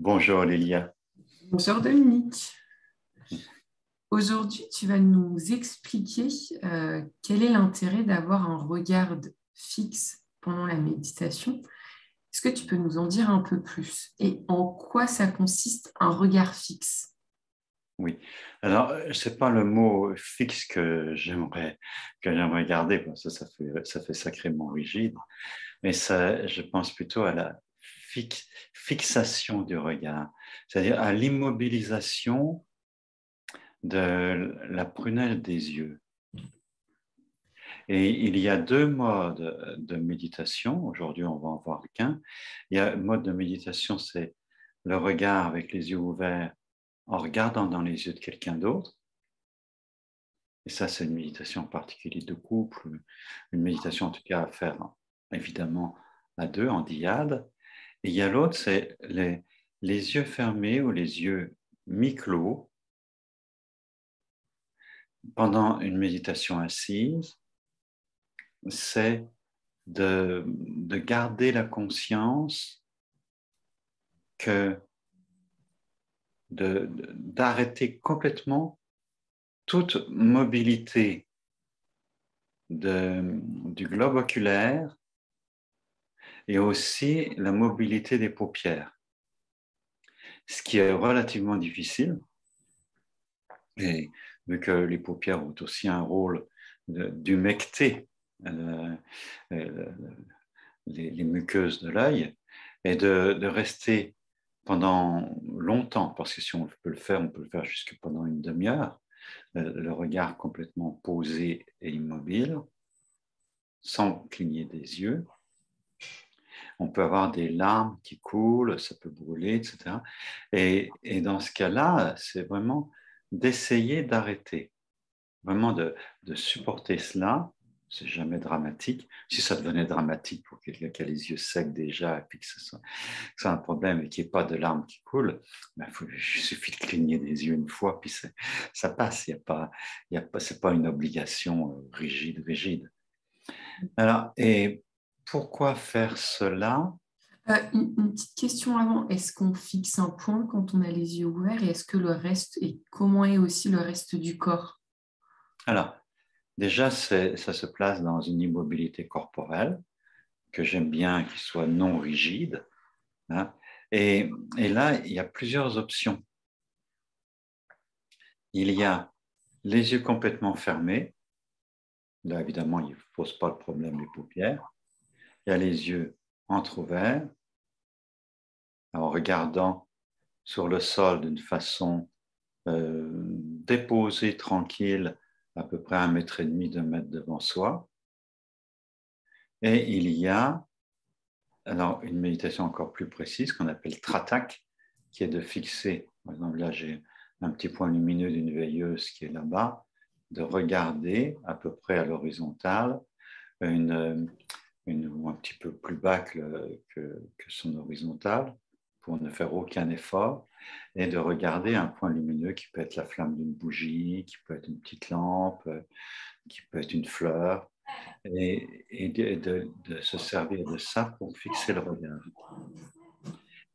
Bonjour Lilia. Bonjour Dominique. Aujourd'hui, tu vas nous expliquer quel est l'intérêt d'avoir un regard fixe pendant la méditation. Est-ce que tu peux nous en dire un peu plus? Et en quoi ça consiste un regard fixe? Oui. Alors, c'est pas le mot fixe que j'aimerais garder, parce que ça fait sacrément rigide, mais ça, je pense plutôt à la fixation du regard, c'est-à-dire à l'immobilisation de la prunelle des yeux. Et il y a deux modes de méditation. Aujourd'hui, on va en voir qu'un. Il y a le mode de méditation, c'est le regard avec les yeux ouverts en regardant dans les yeux de quelqu'un d'autre. Et ça, c'est une méditation en particulier de couple, une méditation en tout cas à faire évidemment à deux, en dyade. Et il y a l'autre, c'est les yeux fermés ou les yeux mi-clos pendant une méditation assise. C'est de garder la conscience d'arrêter complètement toute mobilité du globe oculaire et aussi la mobilité des paupières, ce qui est relativement difficile. Et vu que les paupières ont aussi un rôle d'humecter euh, les muqueuses de l'œil, et de rester pendant longtemps, parce que si on peut le faire, on peut le faire jusque pendant une demi-heure, le regard complètement posé et immobile, sans cligner des yeux. On peut avoir des larmes qui coulent, ça peut brûler, etc. Et dans ce cas-là, c'est vraiment d'essayer d'arrêter, vraiment de supporter cela. C'est jamais dramatique. Si ça devenait dramatique pour quelqu'un qui a les yeux secs déjà, et puis que c'est un problème et qu'il n'y ait pas de larmes qui coulent, ben, il suffit de cligner des yeux une fois, puis ça passe. C'est pas une obligation rigide. Alors, et pourquoi faire cela? Une petite question avant. Est-ce qu'on fixe un point quand on a les yeux ouverts et est-ce que le reste, et comment est aussi le reste du corps? Alors, déjà, ça se place dans une immobilité corporelle que j'aime bien, qui soit non rigide, hein. Et là, il y a plusieurs options. Il y a les yeux complètement fermés. Là, évidemment, il ne pose pas le problème des paupières. Il y a les yeux entrouverts, en regardant sur le sol d'une façon déposée, tranquille, à peu près 1,5 m, 2 m devant soi. Et il y a alors une méditation encore plus précise qu'on appelle Tratak, qui est de fixer, par exemple là j'ai un petit point lumineux d'une veilleuse qui est là-bas, de regarder à peu près à l'horizontale, ou un petit peu plus bas que son horizontale, pour ne faire aucun effort, et de regarder un point lumineux qui peut être la flamme d'une bougie, qui peut être une petite lampe, qui peut être une fleur, et de se servir de ça pour fixer le regard.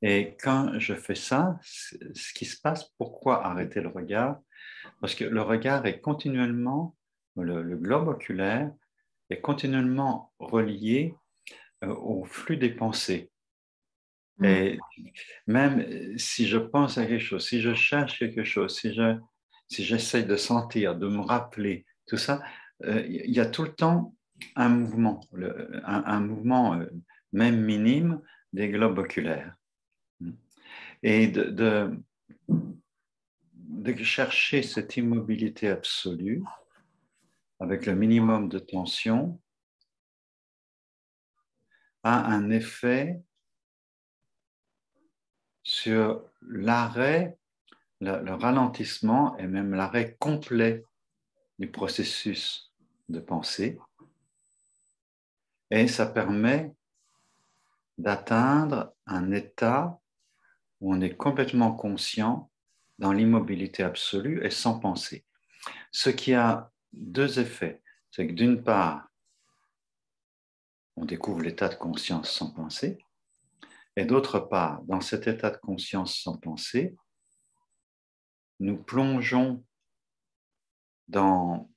Et quand je fais ça, ce qui se passe, pourquoi arrêter le regard? Parce que le regard est continuellement, le globe oculaire est continuellement relié au flux des pensées. Mm. Et même si je pense à quelque chose, si je cherche quelque chose, si j'essaie de sentir, de me rappeler, tout ça, il y a tout le temps un mouvement, un mouvement même minime des globes oculaires. Et de chercher cette immobilité absolue avec le minimum de tension a un effet sur l'arrêt, le ralentissement et même l'arrêt complet du processus de pensée. Et ça permet d'atteindre un état où on est complètement conscient dans l'immobilité absolue et sans penser. Ce qui a deux effets. C'est que d'une part, on découvre l'état de conscience sans penser, Et d'autre part, dans cet état de conscience sans pensée, nous plongeons dans,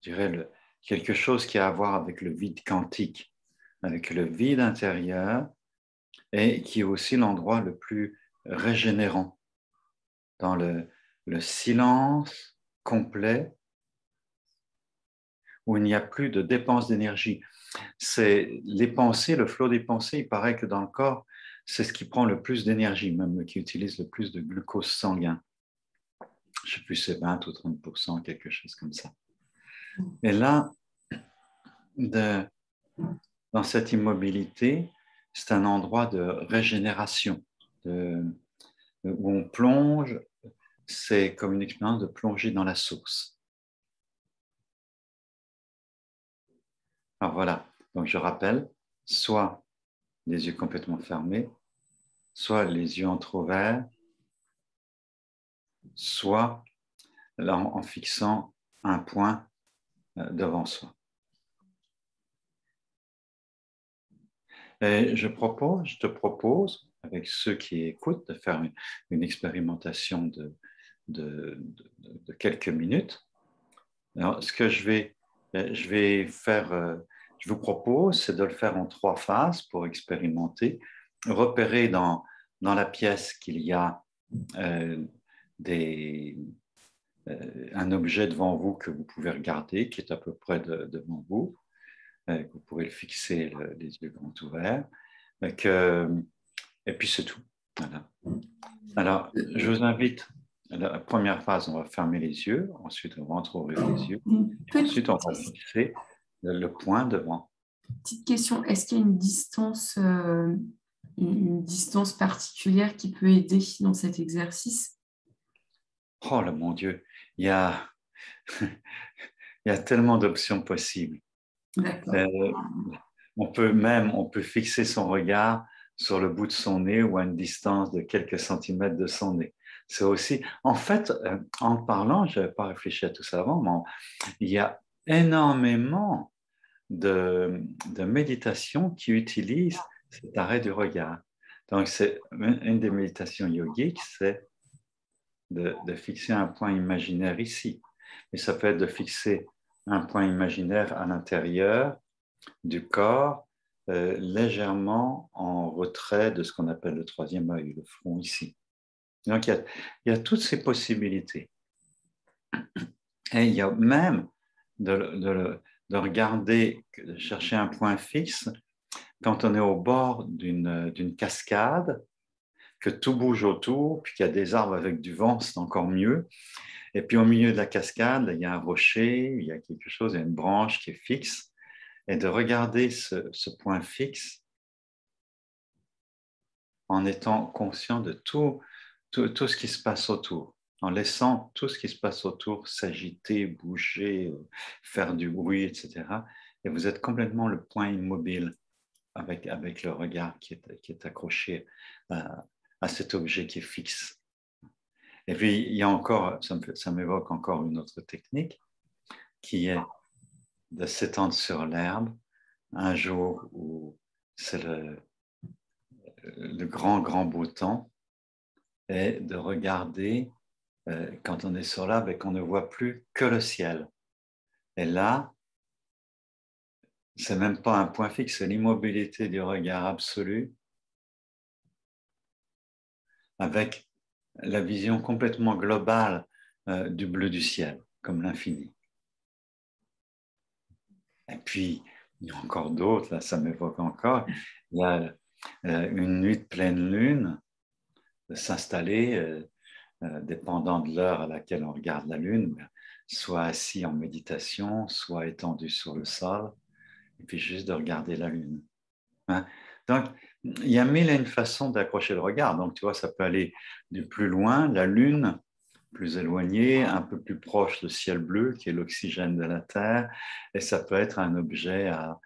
je dirais, quelque chose qui a à voir avec le vide quantique, avec le vide intérieur, et qui est aussi l'endroit le plus régénérant, dans le silence complet, où il n'y a plus de dépense d'énergie. C'est les pensées, le flot des pensées, il paraît que dans le corps, c'est ce qui prend le plus d'énergie, même qui utilise le plus de glucose sanguin. Je ne sais plus, c'est 20 ou 30%, quelque chose comme ça. Et là, dans cette immobilité, c'est un endroit de régénération, où on plonge, c'est comme une expérience de plonger dans la source. Alors voilà, donc je rappelle, soit les yeux complètement fermés, soit les yeux entrouverts, soit là, en fixant un point devant soi. Et je te propose, avec ceux qui écoutent, de faire une expérimentation de quelques minutes. Alors, ce que je vais faire, je vous propose, c'est de le faire en 3 phases pour expérimenter. Repérer dans la pièce qu'il y a des, un objet devant vous que vous pouvez regarder, qui est à peu près devant vous. Vous pourrez le fixer les yeux grands ouverts. Et puis c'est tout. Voilà. Alors, je vous invite, la première phase, on va fermer les yeux, ensuite on va entrouvrir les yeux, et ensuite on va fixer le point devant. Petite question, est-ce qu'il y a une distance particulière qui peut aider dans cet exercice? Oh là, mon Dieu, il y a, il y a tellement d'options possibles. D'accord. On peut fixer son regard sur le bout de son nez ou à une distance de quelques centimètres de son nez. C'est aussi, en fait, en parlant, je n'avais pas réfléchi à tout ça avant, mais il y a énormément de méditation qui utilisent cet arrêt du regard. Donc, c'est une des méditations yogiques, c'est de fixer un point imaginaire ici. Mais ça peut être de fixer un point imaginaire à l'intérieur du corps, légèrement en retrait de ce qu'on appelle le troisième œil, le front ici. Donc, il y a toutes ces possibilités. Et il y a même de regarder, de chercher un point fixe quand on est au bord d'une cascade, que tout bouge autour, puis qu'il y a des arbres avec du vent, c'est encore mieux. Et puis au milieu de la cascade, il y a un rocher, il y a quelque chose, il y a une branche qui est fixe. Et de regarder ce point fixe en étant conscient de tout ce qui se passe autour, en laissant tout ce qui se passe autour s'agiter, bouger, faire du bruit, etc. Et vous êtes complètement le point immobile avec le regard qui est accroché à cet objet qui est fixe. Et puis, il y a encore, ça m'évoque encore une autre technique qui est de s'étendre sur l'herbe un jour où c'est le grand, grand beau temps et de regarder quand on est sur l'arbre et qu'on ne voit plus que le ciel. Et là, c'est même pas un point fixe, c'est l'immobilité du regard absolu avec la vision complètement globale du bleu du ciel, comme l'infini. Et puis, il y a encore d'autres, là, ça m'évoque encore. Il y a une nuit de pleine lune, de s'installer, dépendant de l'heure à laquelle on regarde la lune, soit assis en méditation, soit étendu sur le sol, et puis juste de regarder la lune. Hein? Donc, il y a mille et une façons d'accrocher le regard. Donc, tu vois, ça peut aller du plus loin, la lune, plus éloignée, un peu plus proche le ciel bleu, qui est l'oxygène de la Terre, et ça peut être un objet à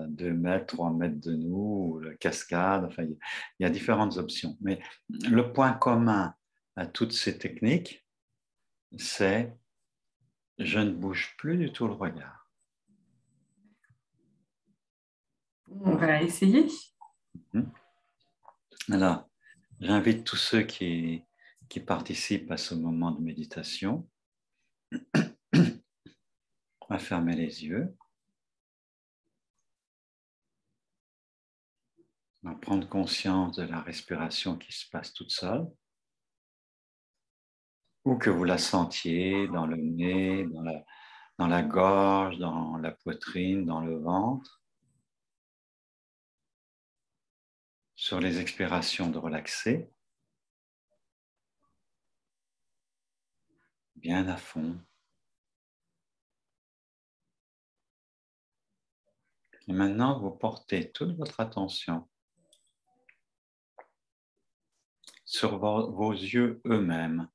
2 mètres, 3 mètres de nous, ou la cascade, enfin, il y a différentes options. Mais le point commun à toutes ces techniques, c'est je ne bouge plus du tout le regard. On va essayer. Mhm. Alors, j'invite tous ceux qui participent à ce moment de méditation à fermer les yeux, à prendre conscience de la respiration qui se passe toute seule, ou que vous la sentiez dans le nez, dans la gorge, dans la poitrine, dans le ventre, sur les expirations de relaxer, bien à fond. Et maintenant, vous portez toute votre attention sur vos yeux eux-mêmes.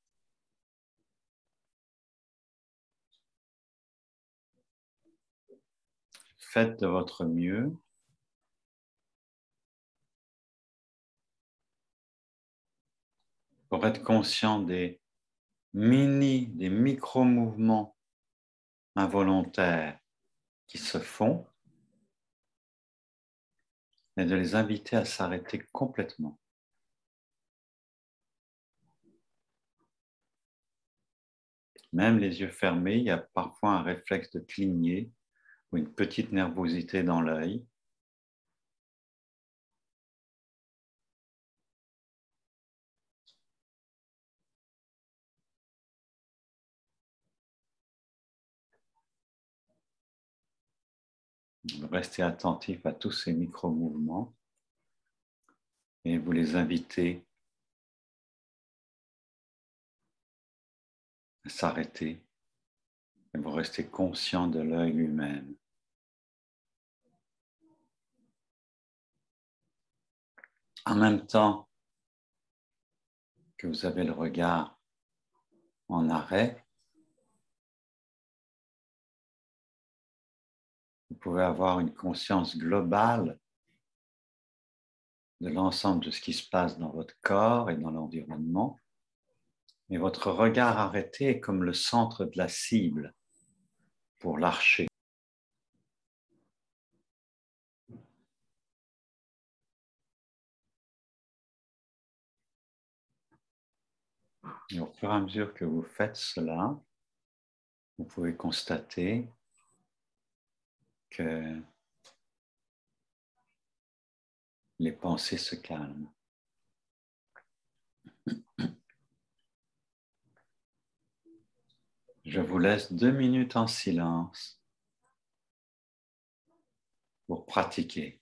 Faites de votre mieux pour être conscient des micro-mouvements involontaires qui se font et de les inviter à s'arrêter complètement. Même les yeux fermés, il y a parfois un réflexe de cligner ou une petite nervosité dans l'œil. Restez attentif à tous ces micro-mouvements et vous les invitez à s'arrêter et vous restez conscient de l'œil lui-même. En même temps que vous avez le regard en arrêt, vous pouvez avoir une conscience globale de l'ensemble de ce qui se passe dans votre corps et dans l'environnement. Mais votre regard arrêté est comme le centre de la cible pour l'archer. Et au fur et à mesure que vous faites cela, vous pouvez constater que les pensées se calment. Je vous laisse 2 minutes en silence pour pratiquer.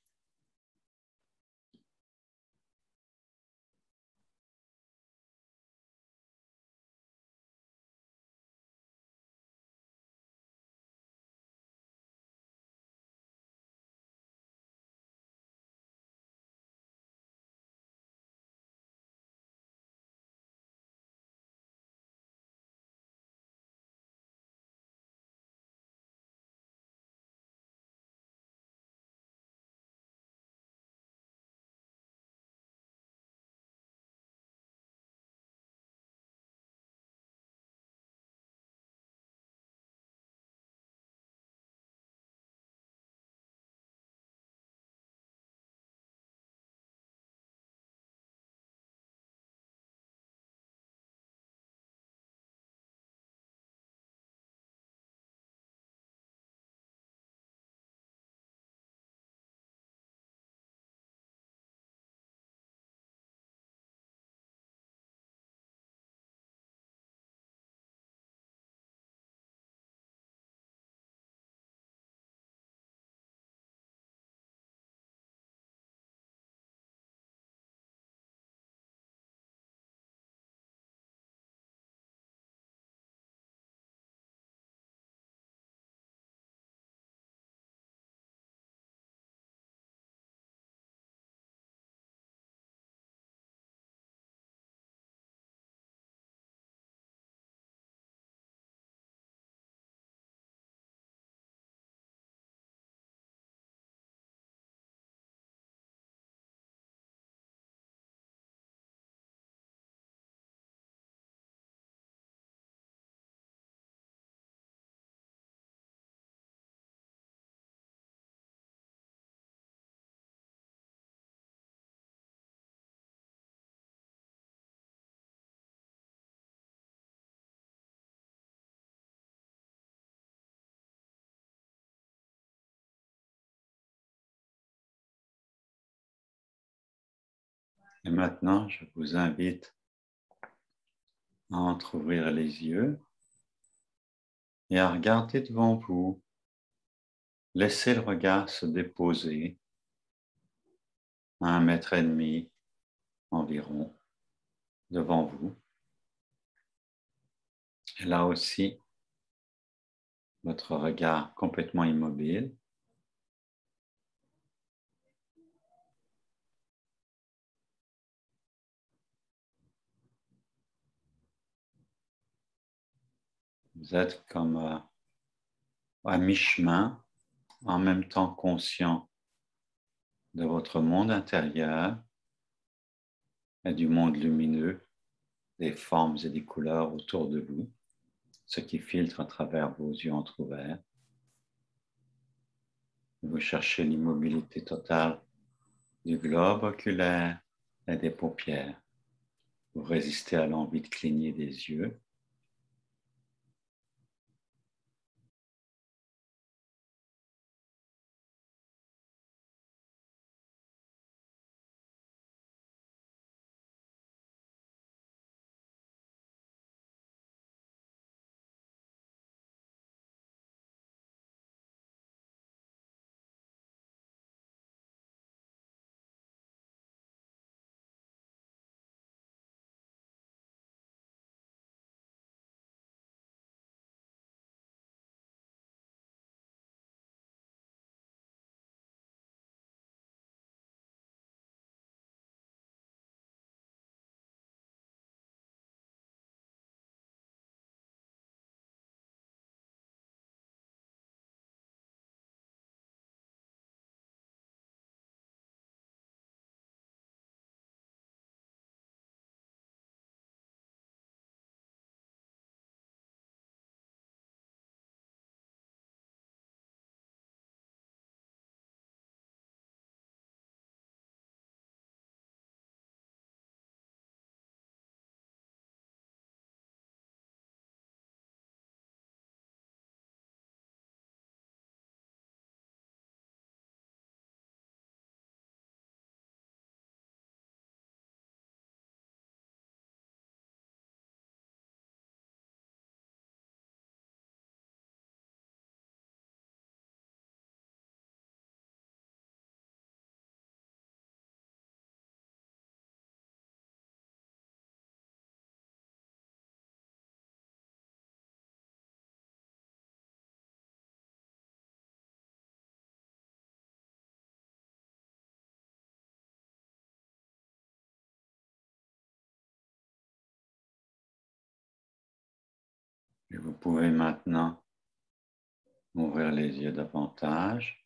Et maintenant, je vous invite à entrouvrir les yeux et à regarder devant vous. Laissez le regard se déposer à 1,5 m environ devant vous. Et là aussi, votre regard complètement immobile. Vous êtes comme à mi-chemin, en même temps conscient de votre monde intérieur et du monde lumineux, des formes et des couleurs autour de vous, ce qui filtre à travers vos yeux entrouverts. Vous cherchez l'immobilité totale du globe oculaire et des paupières. Vous résistez à l'envie de cligner des yeux. Et vous pouvez maintenant ouvrir les yeux davantage,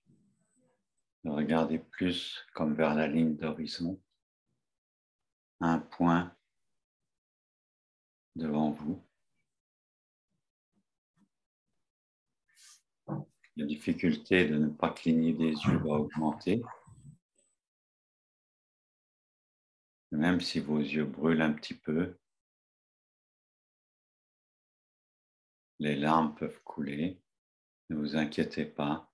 regarder plus comme vers la ligne d'horizon, un point devant vous. La difficulté de ne pas cligner des yeux va augmenter. Même si vos yeux brûlent un petit peu, les larmes peuvent couler, ne vous inquiétez pas.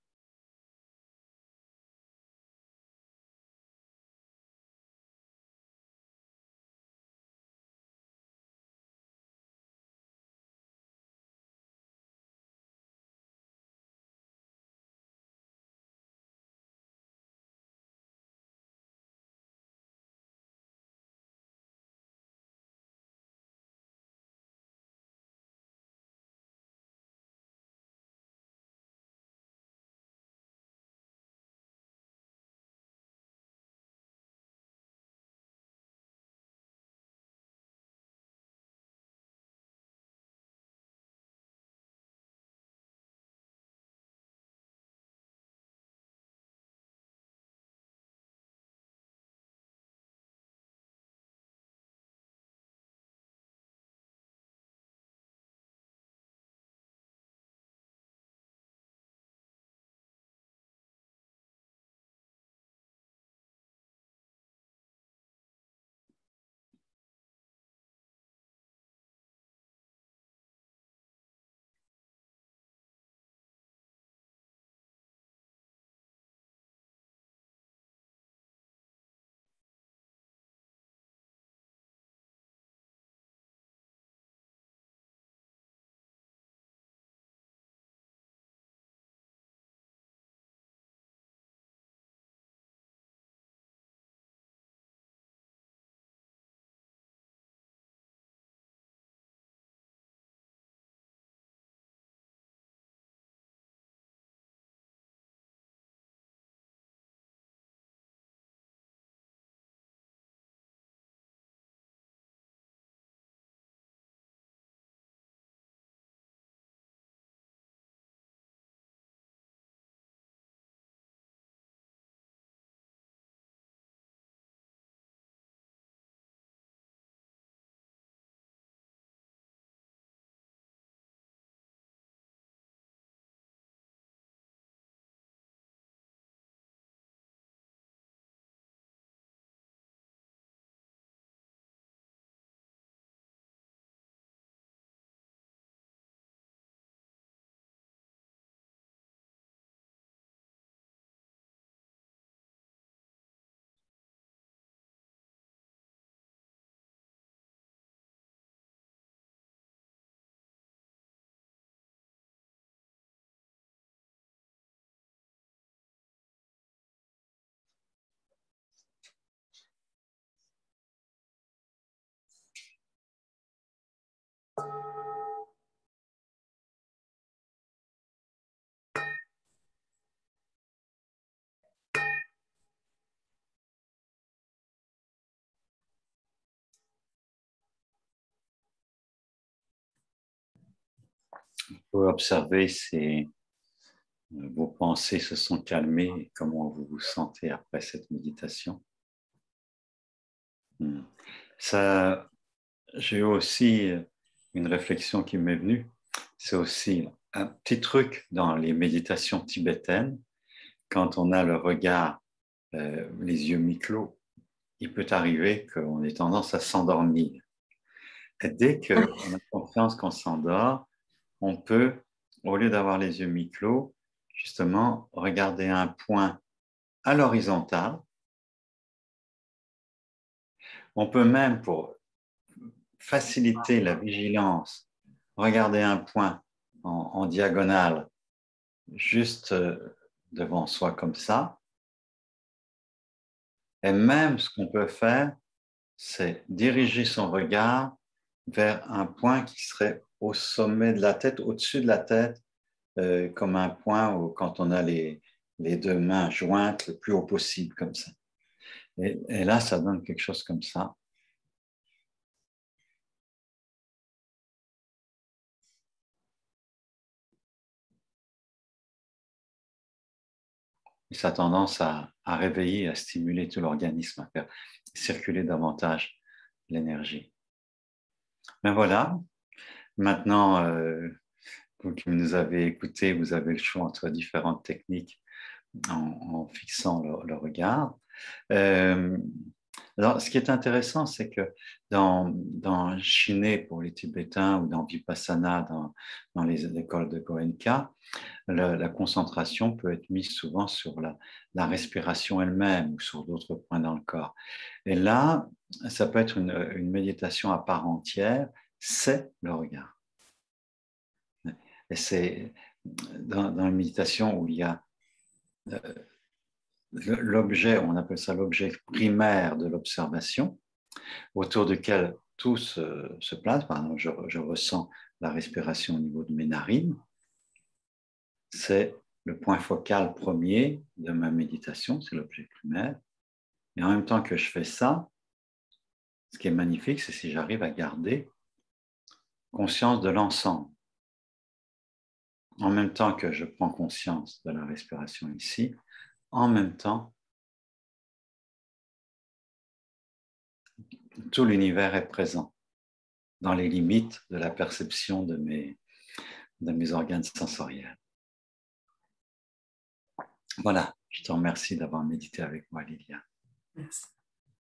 Vous pouvez observer si vos pensées se sont calmées et comment vous vous sentez après cette méditation. Ça, j'ai aussi une réflexion qui m'est venue. C'est aussi un petit truc dans les méditations tibétaines. Quand on a le regard, les yeux mi-clos, il peut arriver qu'on ait tendance à s'endormir. Et dès qu'on a confiance qu'on s'endort, on peut, au lieu d'avoir les yeux mi-clos, justement regarder un point à l'horizontale. On peut même, pour faciliter la vigilance, regarder un point en diagonale, juste devant soi comme ça. Et même ce qu'on peut faire, c'est diriger son regard vers un point qui serait au sommet de la tête, au-dessus de la tête, comme un point où quand on a les deux mains jointes le plus haut possible, comme ça. Et là, ça donne quelque chose comme ça. Et ça a tendance à réveiller, à stimuler tout l'organisme, à faire circuler davantage l'énergie. Ben voilà, maintenant, vous qui nous avez écoutés, vous avez le choix entre différentes techniques en fixant le regard. Alors, ce qui est intéressant, c'est que dans Shiné pour les Tibétains ou dans Vipassana dans les écoles de Goenka, la concentration peut être mise souvent sur la respiration elle-même ou sur d'autres points dans le corps. Et là, ça peut être une méditation à part entière, c'est le regard. Et c'est dans la méditation où il y a l'objet, on appelle ça l'objet primaire de l'observation, autour duquel tout se place. Par exemple, je ressens la respiration au niveau de mes narines. C'est le point focal premier de ma méditation, c'est l'objet primaire. Et en même temps que je fais ça, ce qui est magnifique, c'est si j'arrive à garder conscience de l'ensemble. En même temps que je prends conscience de la respiration ici, en même temps, tout l'univers est présent dans les limites de la perception de mes organes sensoriels. Voilà, je te remercie d'avoir médité avec moi, Lilia. Merci.